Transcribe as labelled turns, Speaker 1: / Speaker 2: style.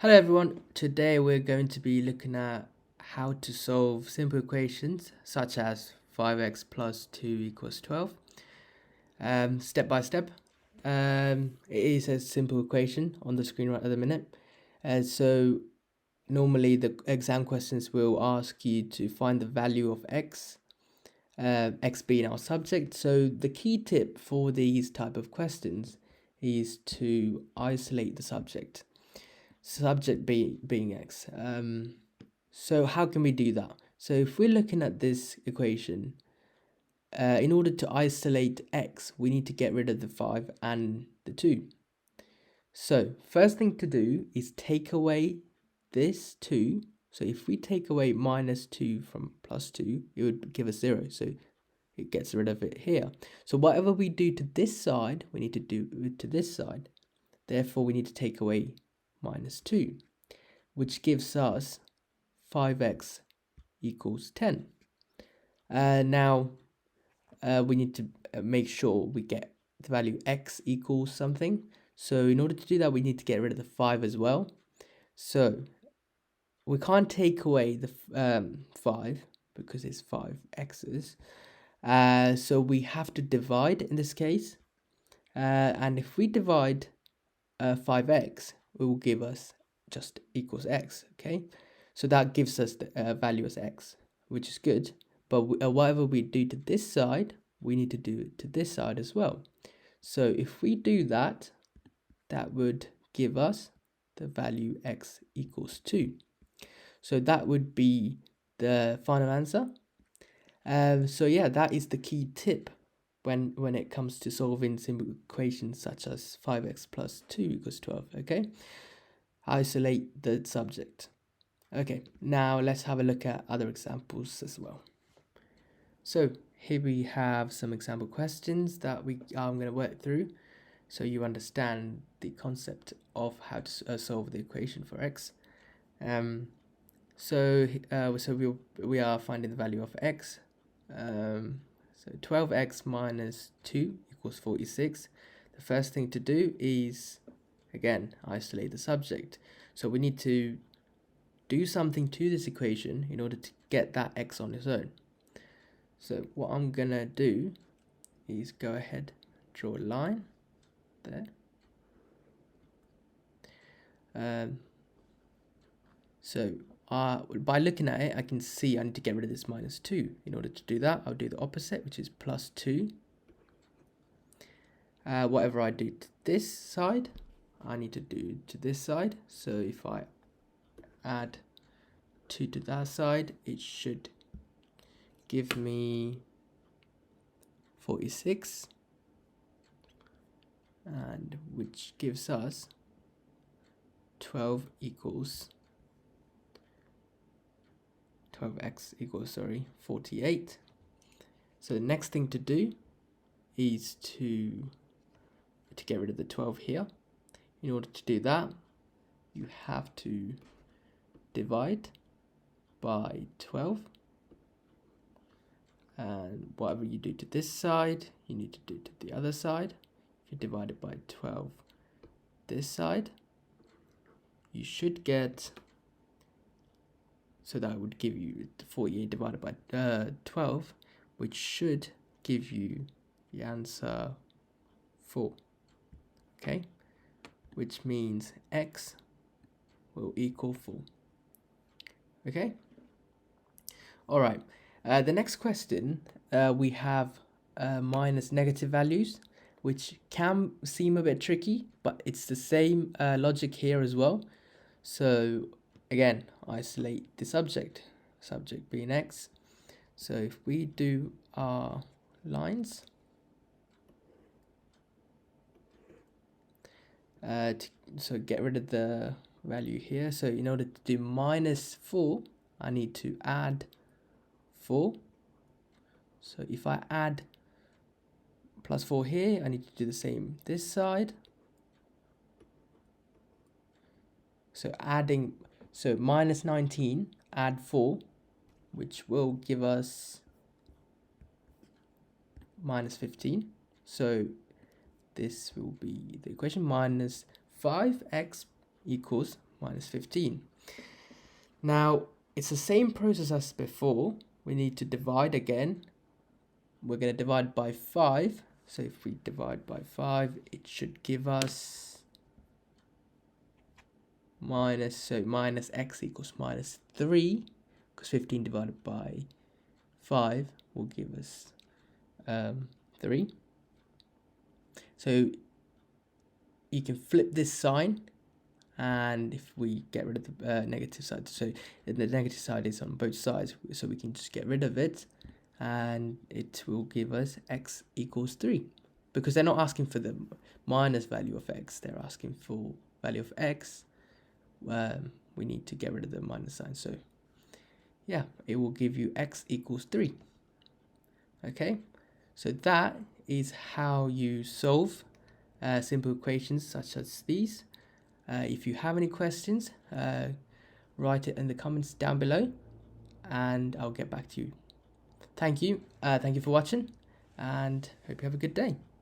Speaker 1: Hello everyone, today we're going to be looking at how to solve simple equations such as 5x plus 2 equals 12 step by step. It is a simple equation on the screen right at the minute. So normally the exam questions will ask you to find the value of x, x being our subject. So the key tip for these type of questions is to isolate the subject being x. So how can we do that? So if we're looking at this equation, in order to isolate x, we need to get rid of the 5 and the 2. So first thing to do is take away this 2. So if we take away minus 2 from plus 2, it would give us 0. So it gets rid of it here. So whatever we do to this side, we need to do to this side. Therefore, we need to take away minus 2, which gives us 5x equals 10. Now, we need to make sure we get the value x equals something. So in order to do that, we need to get rid of the 5 as well. So we can't take away the 5 because it's 5 x's. So we have to divide in this case. And if we divide 5x, it will give us just equals x, okay? So that gives us the value as x, which is good. But whatever we do to this side, we need to do it to this side as well. So if we do that, that would give us the value x equals 2. So that would be the final answer. So yeah, that is the key tip when it comes to solving simple equations such as 5x plus 2 equals 12, okay? Isolate the subject. Okay, now let's have a look at other examples as well. So here we have some example questions that I'm going to work through so you understand the concept of how to solve the equation for x. So we are finding the value of x. So 12x minus 2 equals 46. The first thing to do is, again, isolate the subject. So we need to do something to this equation in order to get that x on its own. So what I'm going to do is go ahead, draw a line there. So by looking at it, I can see I need to get rid of this minus 2. In order to do that, I'll do the opposite, which is plus 2. Whatever I do to this side, I need to do to this side. So if I add 2 to that side, it should give me 46, and which gives us 12x equals 48. So the next thing to do is to get rid of the 12 here. In order to do that, you have to divide by 12, and whatever you do to this side, you need to do to the other side. If you divide it by 12 this side, you should get, so that would give you 48 divided by 12, which should give you the answer 4, okay? Which means x will equal 4, okay? All right, the next question, we have minus negative values, which can seem a bit tricky, but it's the same logic here as well. So again, isolate the subject being x. So if we do our lines, so get rid of the value here. So in order to do minus 4, I need to add 4. So if I add plus 4 here, I need to do the same this side. So minus 19, add 4, which will give us minus 15. So this will be the equation, minus 5x equals minus 15. Now, it's the same process as before. We need to divide again. We're going to divide by 5. So if we divide by 5, it should give us minus x equals minus 3, because 15 divided by 5 will give us 3. So you can flip this sign, and if we get rid of the negative side, so the negative side is on both sides, so we can just get rid of it, and it will give us x equals 3, because they're not asking for the minus value of x, they're asking for value of x. We need to get rid of the minus sign, so yeah, it will give you x equals 3. Okay, so that is how you solve simple equations such as these. If you have any questions, write it in the comments down below, and I'll get back to you. Thank you for watching, and hope you have a good day.